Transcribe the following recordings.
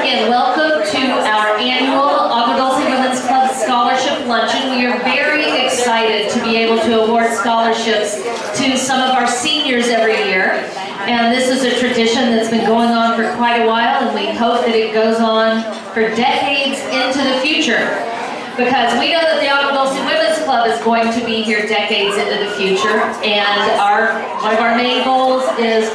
again, welcome to our annual Agua Dulce Women's Club Scholarship Luncheon. We are very excited to be able to award scholarships to some of our seniors every year. And this is a tradition that's been going on for quite a while, and we hope that it goes on for decades into the future. Because we know that the Agua Dulce Women's Club is going to be here decades into the future, and one of our main goals is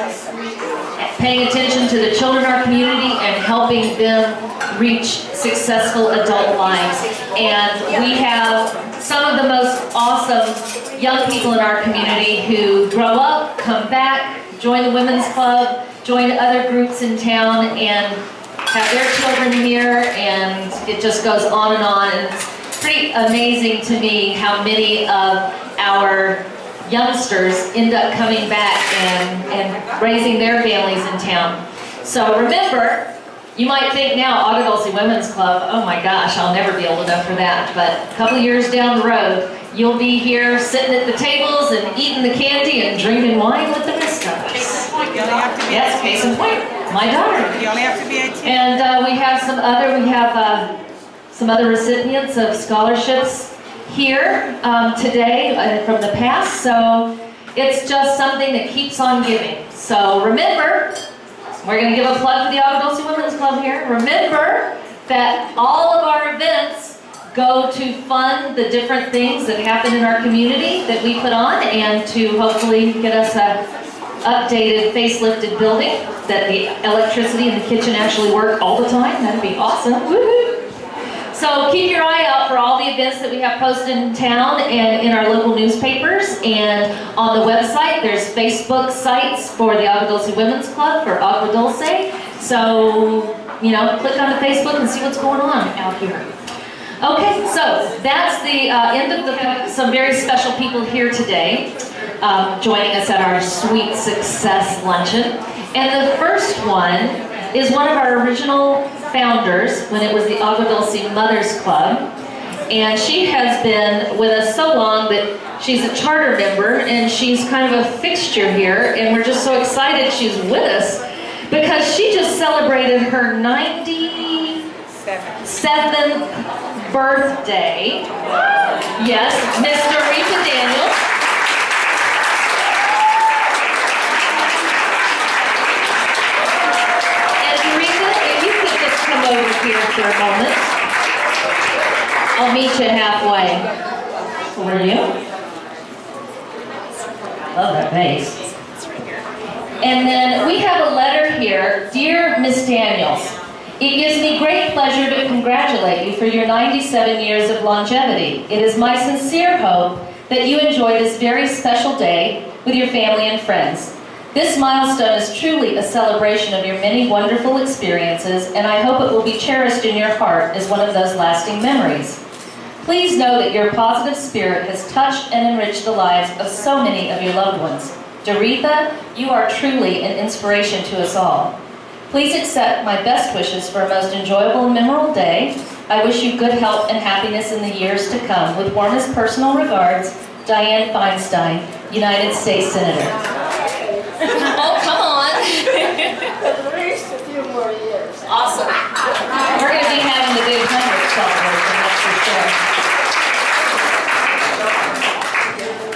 paying attention to the children in our community and helping them reach successful adult lives. And we have some of the most awesome young people in our community who grow up, come back, join the women's club, join other groups in town, and have their children here, and it just goes on and on. And it's pretty amazing to me how many of our youngsters end up coming back and raising their families in town. So remember, you might think now, Agua Dulce Women's Club, oh my gosh, I'll never be old enough for that. But a couple years down the road, you'll be here sitting at the tables and eating the candy and drinking wine with the rest of us. Case in point, you only have to be 18. Yes, case in point, my daughter. You only have to be 18. And we have some other recipients of scholarships here today from the past. So it's just something that keeps on giving. So remember, we're going to give a plug for the Agua Dulce Women's Club here. Remember that all of our events go to fund the different things that happen in our community that we put on, and to hopefully get us a updated, facelifted building that the electricity in the kitchen actually work all the time. That'd be awesome. Woohoo! So keep your eye out for all the events that we have posted in town and in our local newspapers, and on the website there's Facebook sites for the Agua Dulce Women's Club for Agua Dulce. So, you know, click on the Facebook and see what's going on out here. Okay, so that's the end of some very special people here today joining us at our Sweet Success Luncheon. And the first one is one of our original founders when it was the Agua Dulce Mothers Club. And she has been with us so long that she's a charter member, and she's kind of a fixture here, and we're just so excited she's with us because she just celebrated her 97th birthday. Yes, Miss Dorita Daniels. And Dorita, if you could just come over here for a moment. I'll meet you halfway. Where are you? Love that bass. And then we have a letter here. Dear Miss Daniels, it gives me great pleasure to congratulate you for your 97 years of longevity. It is my sincere hope that you enjoy this very special day with your family and friends. This milestone is truly a celebration of your many wonderful experiences, and I hope it will be cherished in your heart as one of those lasting memories. Please know that your positive spirit has touched and enriched the lives of so many of your loved ones. Doretha, you are truly an inspiration to us all. Please accept my best wishes for a most enjoyable and memorable day. I wish you good health and happiness in the years to come. With warmest personal regards, Dianne Feinstein, United States Senator. Oh, come on. At least a few more years. Awesome. We're going to be having the big 100th celebration, that's for sure.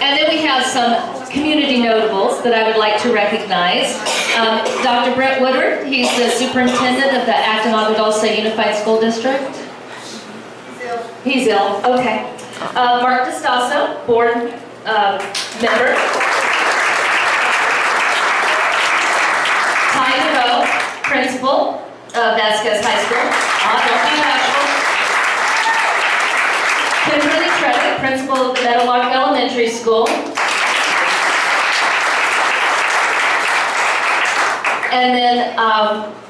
And then we have some community notables that I would like to recognize. Dr. Brett Woodward, he's the superintendent of the Acton Agua Dulce Unified School District. He's ill. Okay. Mark DeStasso, board member. Ty Monroe, principal of Vasquez High School. Kimberly Tredick, principal of the Meadowlark Elementary School. And then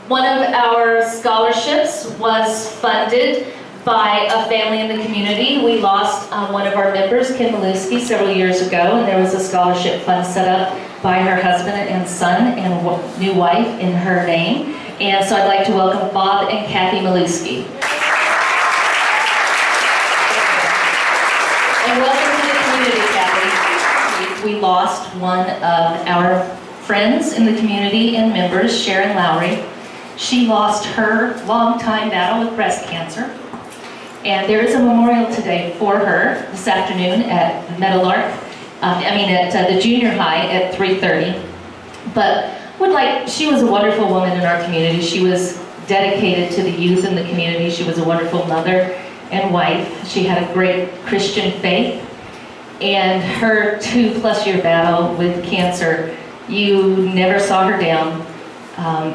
one of our scholarships was funded by a family in the community. We lost one of our members, Kim Milewsky, several years ago, and there was a scholarship fund set up by her husband and son and new wife in her name. And so I'd like to welcome Bob and Kathy Milewsky. And welcome to the community, Kathy. We lost one of our friends in the community and members, Sharon Lowry. She lost her long-time battle with breast cancer. And there is a memorial today for her this afternoon at Meadowlark, at the junior high at 3:30. But she was a wonderful woman in our community. She was dedicated to the youth in the community. She was a wonderful mother and wife. She had a great Christian faith. And her 2+ year battle with cancer, you never saw her down.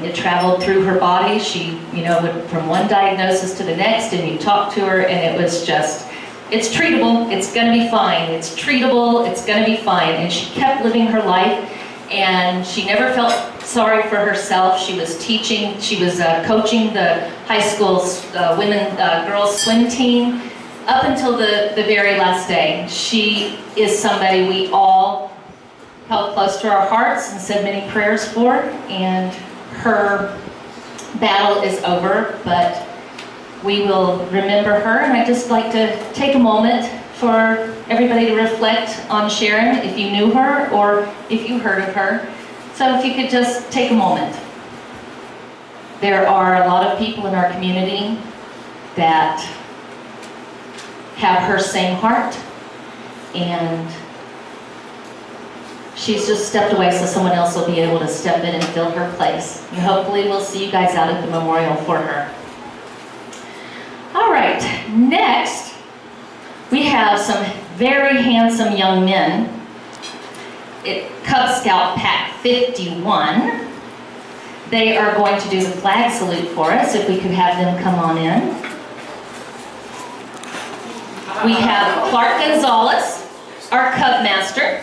It traveled through her body. She, went from one diagnosis to the next, and you talked to her, and it was just, it's treatable, it's gonna be fine. It's treatable, it's gonna be fine. And she kept living her life, and she never felt sorry for herself. She was teaching, she was coaching the high school girls swim team up until the very last day. She is somebody we all held close to our hearts and said many prayers for, and her battle is over, but we will remember her. And I'd just like to take a moment for everybody to reflect on Sharon, if you knew her or if you heard of her. So if you could just take a moment. There are a lot of people in our community that have her same heart, and she's just stepped away, so someone else will be able to step in and fill her place. And hopefully we'll see you guys out at the memorial for her. All right, next we have some very handsome young men at Cub Scut Pack 51. They are going to do the flag salute for us. If we could have them come on in. We have Clark Gonzalez, our Cub Master.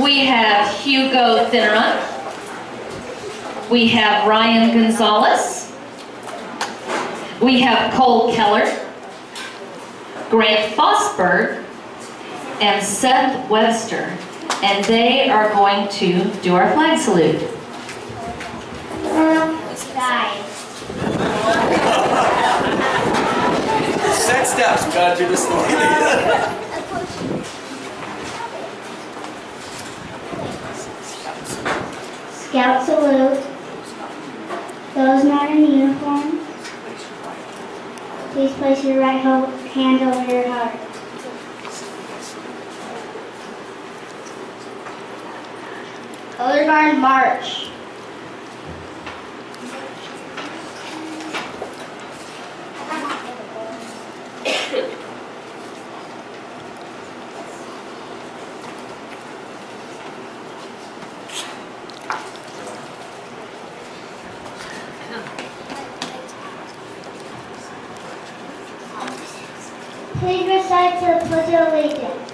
We have Hugo Finnerup. We have Ryan Gonzalez. We have Cole Keller, Grant Fosberg, and Seth Webster. And they are going to do our flag salute. Set steps, we gotta do this story. Scout salute. Those not in uniform, please place your right hand over your heart. Color guard march. Please recite the Pledge of Allegiance.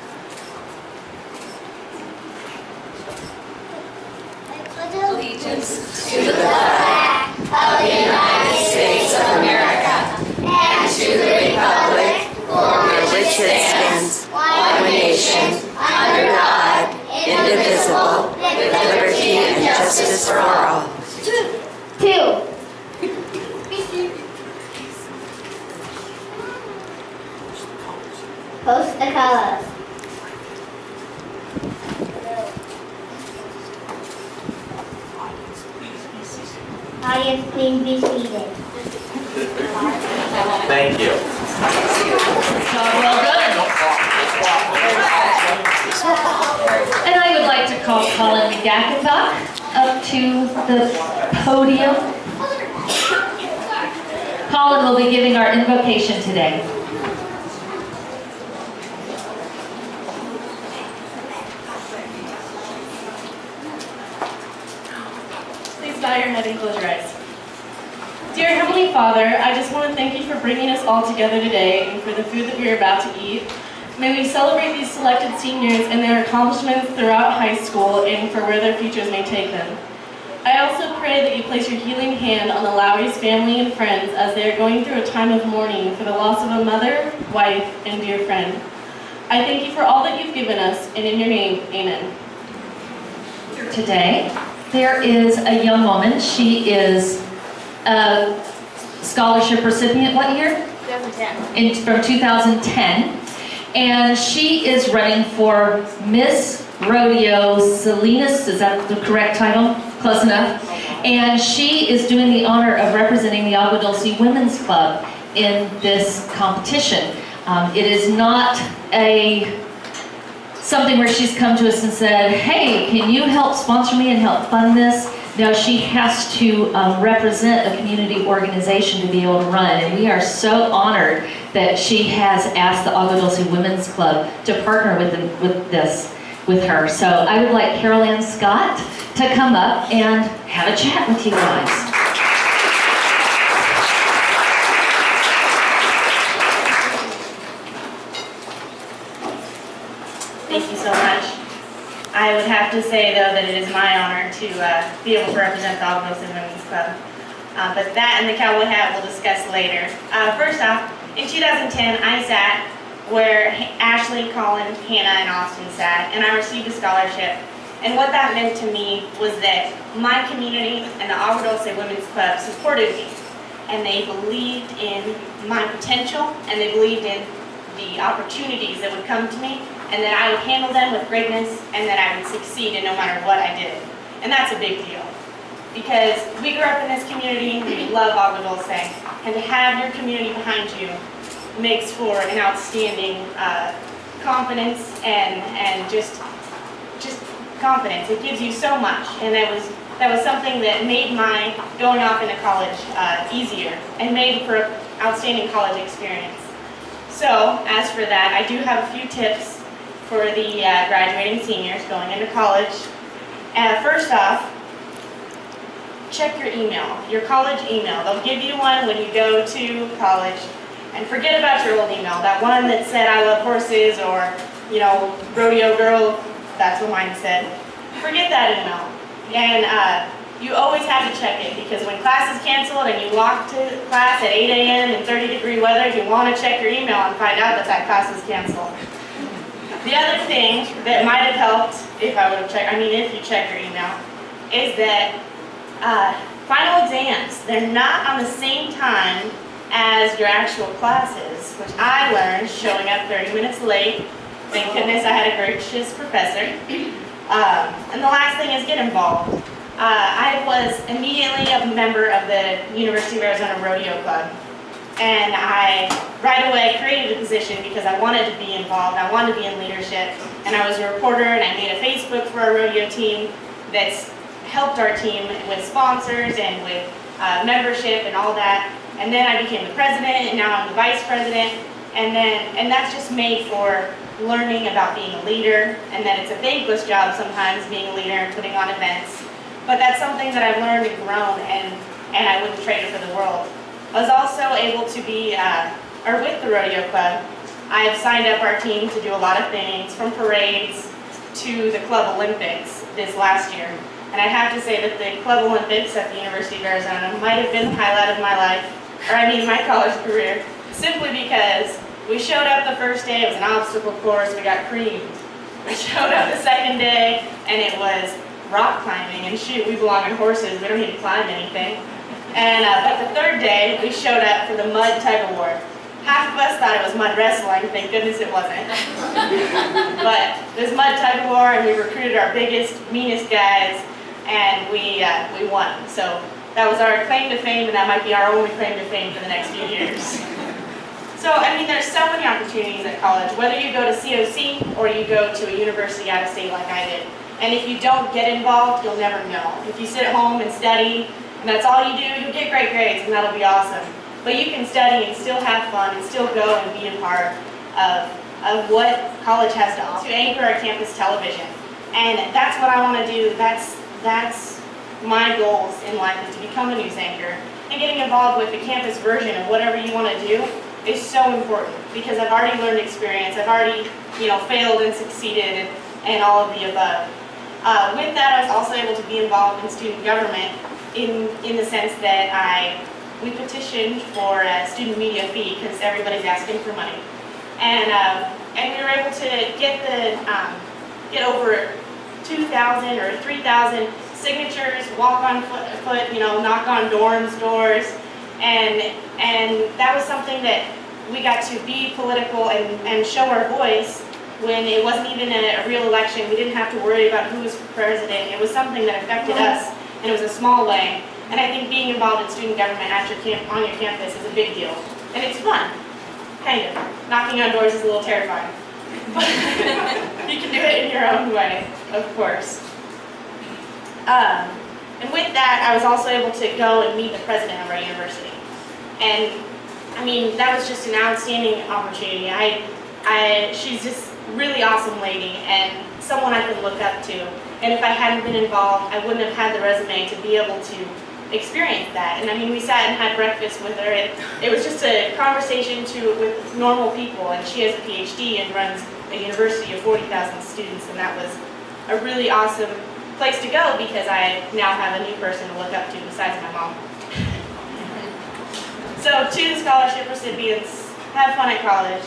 Allegiance to the flag of the United States of America and to the republic for which it stands, one nation, under God, indivisible, with liberty and justice for all. Two. Post the colors. Audience, please be seated. Thank you. Well done. And I would like to call Colyn Gachenbach up to the podium. Colyn will be giving our invocation today. Bow your head and close your eyes. Dear Heavenly Father, I just want to thank you for bringing us all together today and for the food that we are about to eat. May we celebrate these selected seniors and their accomplishments throughout high school and for where their futures may take them. I also pray that you place your healing hand on the Lowry's family and friends as they are going through a time of mourning for the loss of a mother, wife, and dear friend. I thank you for all that you've given us, and in your name, amen. Today, there is a young woman. She is a scholarship recipient, what year? 2010. From 2010. And she is running for Miss Rodeo Salinas, is that the correct title? Close enough. And she is doing the honor of representing the Agua Dulce Women's Club in this competition. It is not something where she's come to us and said, hey, can you help sponsor me and help fund this? No, she has to represent a community organization to be able to run. And we are so honored that she has asked the Agua Dulce Women's Club to partner with her. So I would like Carol Ann Scott to come up and have a chat with you guys. Thank you so much. I would have to say, though, that it is my honor to be able to represent the Agua Dulce Women's Club. But that and the cowboy hat we'll discuss later. First off, in 2010, I sat where Ashley, Colyn, Hannah, and Austin sat, and I received a scholarship. And what that meant to me was that my community and the Agua Dulce Women's Club supported me. And they believed in my potential, and they believed in the opportunities that would come to me, and that I would handle them with greatness, and that I would succeed in no matter what I did. And that's a big deal. Because we grew up in this community, we love Agua Dulce, and to have your community behind you makes for an outstanding confidence and just confidence. It gives you so much, and that was something that made my going off into college easier, and made for an outstanding college experience. So, as for that, I do have a few tips for the graduating seniors going into college. First off, check your email, your college email. They'll give you one when you go to college. And forget about your old email, that one that said I love horses or, you know, rodeo girl, that's what mine said. Forget that email. And you always have to check it, because when class is canceled and you walk to class at 8 a.m. in 30-degree weather, you want to check your email and find out that that class is canceled. The other thing that might have helped if you check your email, is that final exams, they're not on the same time as your actual classes, which I learned showing up 30 minutes late. Thank goodness I had a gracious professor. And the last thing is get involved. I was immediately a member of the University of Arizona Rodeo Club. And I right away created a position because I wanted to be involved, I wanted to be in leadership. And I was a reporter, and I made a Facebook for our rodeo team that's helped our team with sponsors and with membership and all that. And then I became the president, and now I'm the vice president. And that's just made for learning about being a leader, and that it's a thankless job sometimes being a leader and putting on events. But that's something that I've learned and grown, and I wouldn't trade it for the world. I was also able to be, with the Rodeo Club, I've signed up our team to do a lot of things, from parades to the Club Olympics this last year. And I have to say that the Club Olympics at the University of Arizona might have been the highlight of my life, my college career, simply because we showed up the first day, it was an obstacle course, we got creamed. We showed up the second day, and it was rock climbing, and shoot, we belong on horses, we don't need to climb anything. And but the third day, we showed up for the mud tug of war. Half of us thought it was mud wrestling, thank goodness it wasn't. But there's mud tug of war, and we recruited our biggest, meanest guys, and we won. So that was our claim to fame, and that might be our only claim to fame for the next few years. So, there's so many opportunities at college, whether you go to COC or you go to a university out of state like I did. And if you don't get involved, you'll never know. If you sit at home and study, and that's all you do, you'll get great grades, and that'll be awesome. But you can study and still have fun and still go and be a part of what college has to offer. To anchor our campus television. And that's what I want to do. That's my goals in life, is to become a news anchor. And getting involved with the campus version of whatever you want to do is so important, because I've already learned experience. I've already, failed and succeeded and all of the above. With that, I was also able to be involved in student government in the sense that we petitioned for a student media fee, because everybody's asking for money. And we were able to get over 2,000 or 3,000 signatures, walk on foot, knock on doors, and that was something that we got to be political and show our voice when it wasn't even a real election. We didn't have to worry about who was president. It was something that affected us, and it was a small way. And I think being involved in student government at on your campus is a big deal. And it's fun, kind of. Knocking on doors is a little terrifying. But you can do it in your own way, of course. And with that, I was also able to go and meet the president of our university. And I mean, that was just an outstanding opportunity. She's just a really awesome lady and someone I could look up to. And if I hadn't been involved, I wouldn't have had the resume to be able to experience that. And I mean, we sat and had breakfast with her, and it was just a conversation with normal people. And she has a PhD and runs a university of 40,000 students, and that was a really awesome place to go because I now have a new person to look up to besides my mom. So to the scholarship recipients, have fun at college,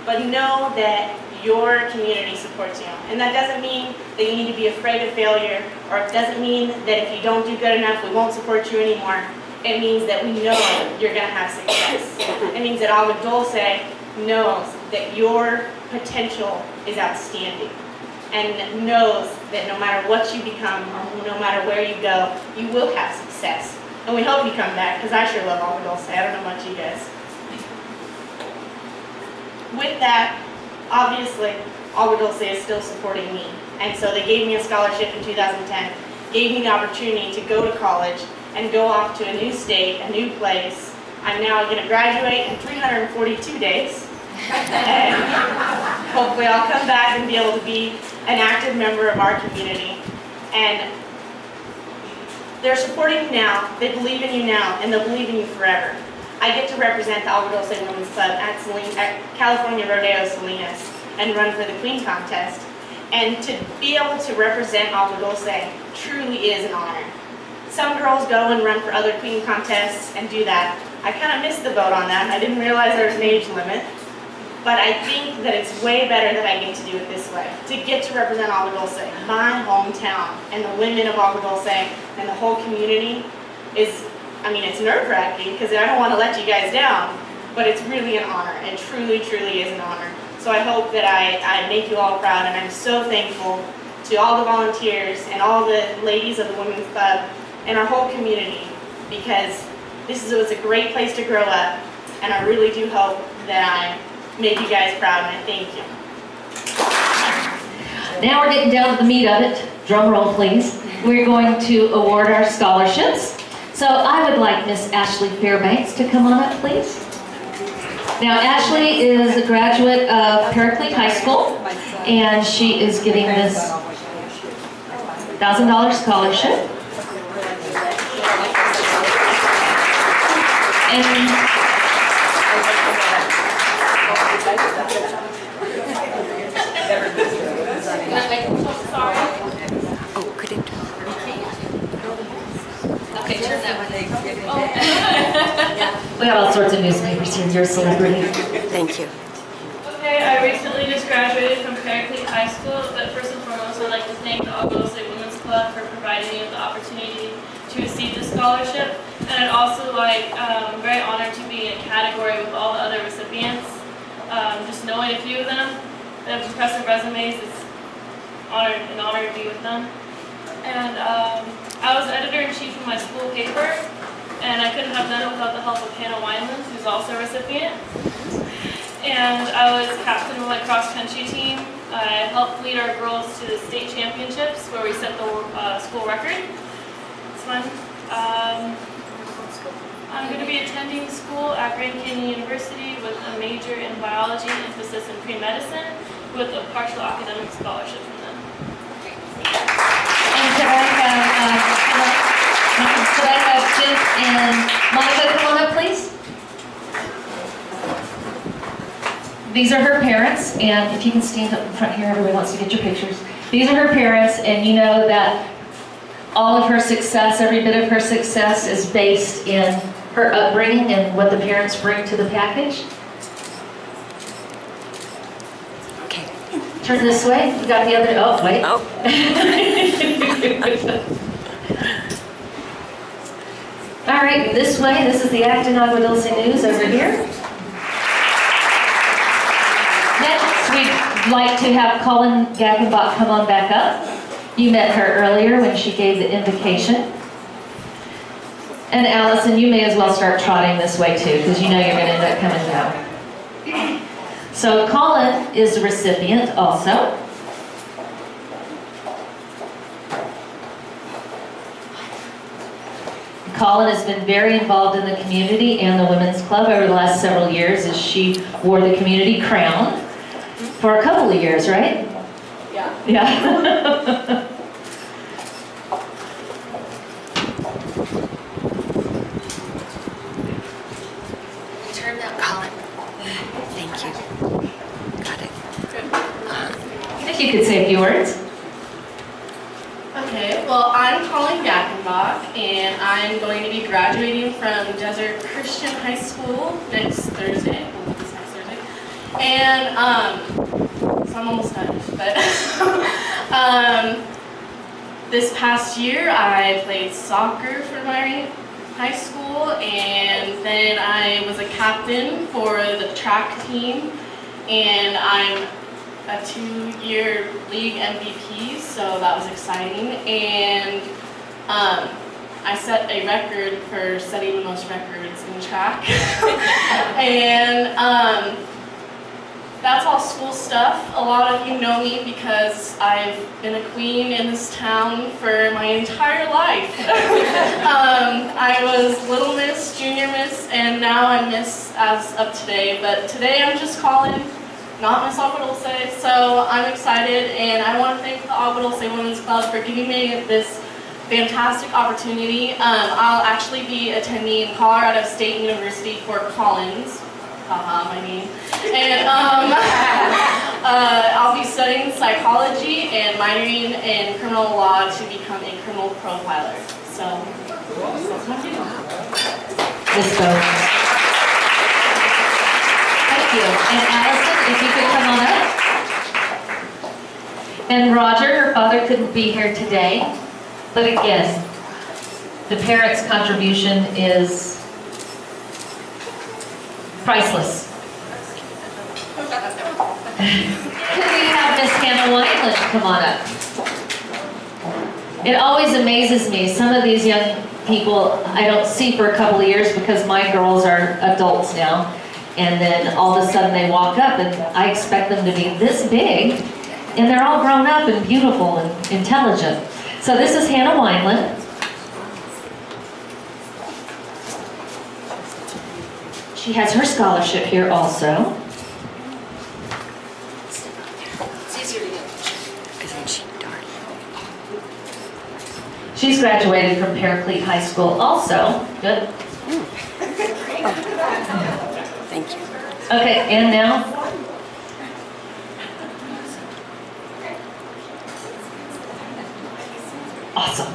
but know that your community supports you. And that doesn't mean that you need to be afraid of failure, or it doesn't mean that if you don't do good enough, we won't support you anymore. It means that we know you're going to have success. It means that Agua Dulce knows that your potential is outstanding, and knows that no matter what you become, or no matter where you go, you will have success. And we hope you come back, because I sure love Agua Dulce. I don't know about you guys. With that, obviously, Agua Dulce is still supporting me. And so they gave me a scholarship in 2010, gave me the opportunity to go to college and go off to a new state, a new place. I'm now going to graduate in 342 days. And hopefully I'll come back and be able to be an active member of our community. And they're supporting you now, they believe in you now, and they'll believe in you forever. I get to represent the Agua Dulce Women's Club at California Rodeo Salinas and run for the Queen Contest. And to be able to represent Agua Dulce truly is an honor. Some girls go and run for other Queen Contests and do that. I kind of missed the boat on that. I didn't realize there was an age limit. But I think that it's way better that I get to do it this way. To get to represent Agua Dulce, my hometown, and the women of Agua Dulce, and the whole community is, I mean, it's nerve-wracking because I don't want to let you guys down, but it's really an honor. It truly, truly is an honor. So I hope that I make you all proud, and I'm so thankful to all the volunteers and all the ladies of the Women's Club and our whole community, because this was a great place to grow up, and I really do hope that I make you guys proud, and I thank you. Now we're getting down to the meat of it. Drum roll, please. We're going to award our scholarships. So I would like Miss Ashley Fairbanks to come on up, please. Now Ashley is a graduate of Parrillo High School, and she is getting this $1,000 scholarship. And Okay, turn that one. we have all sorts of newspapers here. You're a celebrity. Thank you. Okay, I recently just graduated from Fairbanks High School, but first and foremost, I'd like to thank the Agua Dulce Women's Club for providing me with the opportunity to receive this scholarship. And I'd also like, I'm very honored to be in a category with all the other recipients. Just knowing a few of them, they have impressive resumes, it's an honor to be with them. And I was editor-in-chief of my school paper, and I couldn't have done it without the help of Hanna Wineland, who's also a recipient. And I was captain of my cross-country team. I helped lead our girls to the state championships, where we set the school record. It's fun. I'm going to be attending school at Grand Canyon University with a major in biology, emphasis in pre-medicine, with a partial academic scholarship from them. And could I have Jim and Monica come on up, please? These are her parents, and if you can stand up in front here, everybody wants to get your pictures. These are her parents, and you know that all of her success, every bit of her success is based in her upbringing and what the parents bring to the package. Okay. Turn this way. You got the other, oh, wait. Oh. All right, this way. This is the Acton Agua Dulce News over here. Next, we'd like to have Colyn Gachenbach come on back up. You met her earlier when she gave the invocation. And Allison, you may as well start trotting this way too, because you know you're going to end up coming down. So Colyn is the recipient also. Colyn has been very involved in the community and the Women's Club over the last several years as she wore the community crown for a couple of years, right? Yeah. Yeah. Turn that Colyn. Thank you. Got it. If you could say a few words. Okay, well, I'm Colyn Gachenbach, and I'm going to be graduating from Desert Christian High School next Thursday. Well, this next Thursday. And, so I'm almost done. But, this past year, I played soccer for my high school, and then I was a captain for the track team, and I'm a 2-year league MVP, so that was exciting. And I set a record for setting the most records in track. And that's all school stuff. A lot of you know me because I've been a queen in this town for my entire life. I was Little Miss, Junior Miss, and now I'm Miss as of today. But today I'm just Colyn, not Miss Agua Dulce, so I'm excited, and I want to thank the Agua Dulce Women's Club for giving me this fantastic opportunity. I'll actually be attending Colorado State University for Collins, haha, my name, and I'll be studying psychology and minoring in criminal law to become a criminal profiler. So, that's my deal. Let's go. Thank you. And Allison, if you could come on up. And Roger, her father couldn't be here today, but again, the parents' contribution is priceless. Could we have Miss Hanna Wineland come on up? It always amazes me, some of these young people I don't see for a couple of years because my girls are adults now. And then all of a sudden they walk up and I expect them to be this big, and they're all grown up and beautiful and intelligent. So this is Hanna Wineland. She has her scholarship here also. It's easier to get because then she darn. She's graduated from Paraclete High School also. Good. Thank you. Okay, and now? Awesome.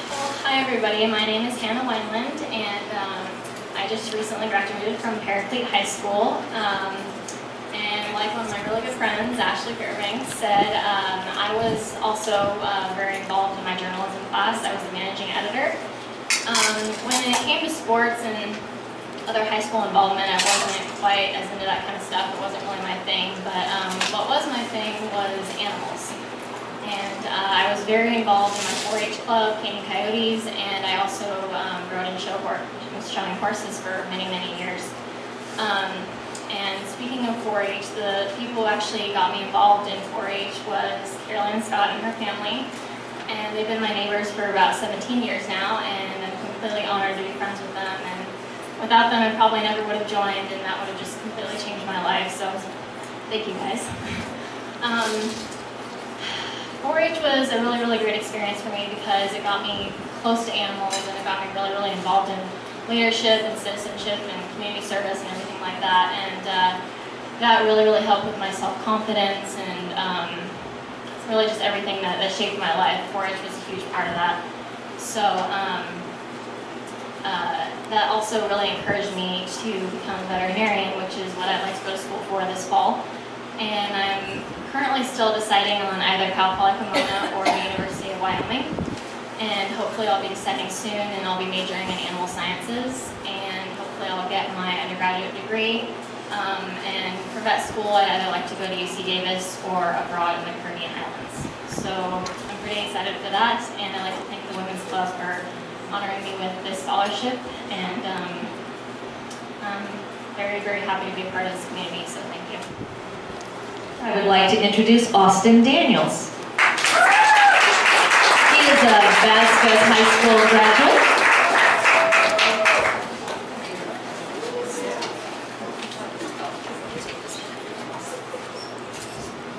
Well, hi everybody, my name is Hanna Wineland, and I just recently graduated from Paraclete High School. And like one of my really good friends, Ashley Fairbanks, said, I was also very involved in my journalism class. I was the managing editor. When it came to sports and other high school involvement, I wasn't quite as into that kind of stuff. It wasn't really my thing, but what was my thing was animals. And I was very involved in my 4-H club, Painting Coyotes, and I also rode and showing horses for many, many years. And speaking of 4-H, the people who actually got me involved in 4-H was Carolyn Scott and her family. And they've been my neighbors for about 17 years now, and I'm completely honored to be friends with them. And without them, I probably never would have joined, and that would have just completely changed my life. So thank you guys. 4-H was a really, really great experience for me because it got me close to animals, and it got me really, really involved in leadership and citizenship and community service and everything like that, and that really, really helped with my self-confidence and really just everything that shaped my life. 4-H was a huge part of that. So that also really encouraged me to become a veterinarian, which is what I'd like to go to school for this fall. And I'm currently still deciding on either Cal Poly Pomona or the University of Wyoming. And hopefully I'll be deciding soon, and I'll be majoring in animal sciences, and hopefully I'll get my undergraduate degree And for vet school, I'd either like to go to UC Davis or abroad in the Caribbean islands. So I'm pretty excited for that, and I'd like to thank the Women's Club for honoring me with this scholarship, and I'm very, very happy to be a part of this community, so thank you. I would like to introduce Austin Daniels. He is a Vasquez High School graduate.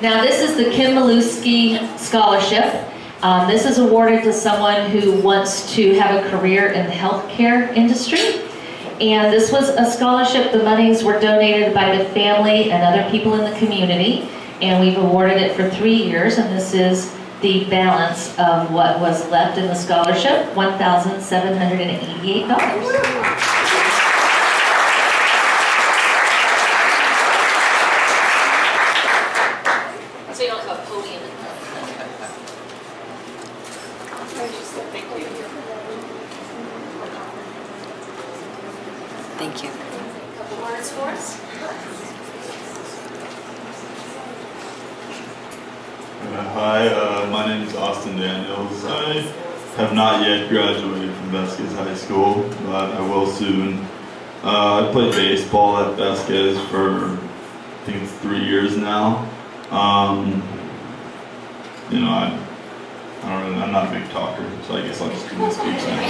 Now this is the Kim Milewsky Scholarship. This is awarded to someone who wants to have a career in the healthcare industry. And this was a scholarship. The monies were donated by the family and other people in the community. And we've awarded it for 3 years. And this is the balance of what was left in the scholarship, $1,788. So you don't have a podium. Thank you. A couple words for us. Hi, my name is Austin Daniels. I have not yet graduated from Vasquez High School, but I will soon. I played baseball at Vasquez for, I think it's 3 years now. You know, I don't really, I'm not a big talker, so I guess I'll just do my speech now.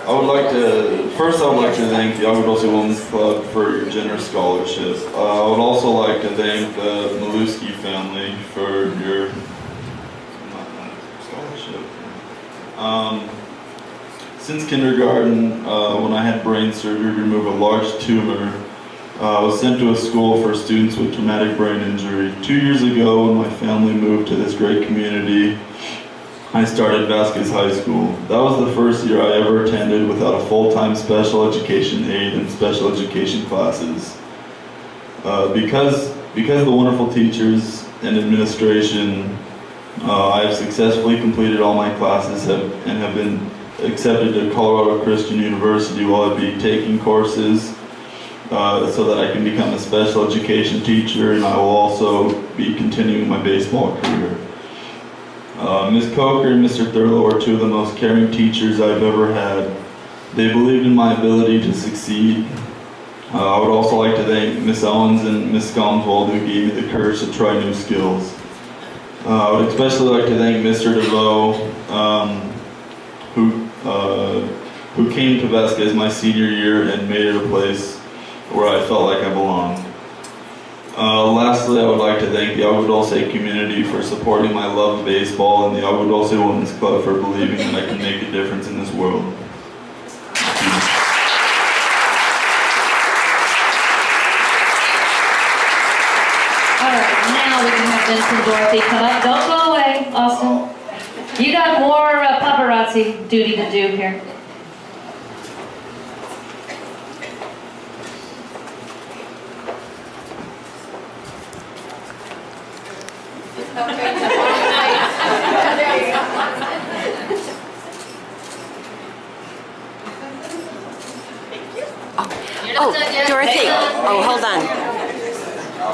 I would like to thank the Agua Dulce Women's Club for your generous scholarship. I would also like to thank the Milewsky family for your scholarship. Since kindergarten, when I had brain surgery to remove a large tumor, I was sent to a school for students with traumatic brain injury. 2 years ago, when my family moved to this great community, I started Vasquez High School. That was the first year I ever attended without a full-time special education aide and special education classes. Because of the wonderful teachers and administration, I have successfully completed all my classes and have been accepted to Colorado Christian University while I'd be taking courses so that I can become a special education teacher, and I will also be continuing my baseball career. Ms. Coker and Mr. Thurlow are two of the most caring teachers I've ever had. They believed in my ability to succeed. I would also like to thank Ms. Owens and Ms. Skomsvold who gave me the courage to try new skills. I would especially like to thank Mr. DeVoe, who came to Vasquez my senior year and made it a place where I felt like I belonged. Lastly, I would like to thank the Agua Dulce community for supporting my love of baseball and the Agua Dulce Women's Club for believing that I can make a difference in this world. Alright, now we can have Vince and Dorothy come up. Don't go away, Austin. You got more paparazzi duty to do here. Dorothy. Oh, hold on.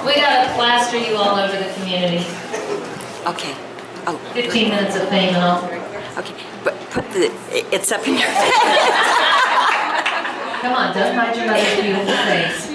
We gotta plaster you all over the community. Okay. Oh. 15 minutes of fame and all. Okay. But put it's up in your Come on, don't hide your mother's beautiful face.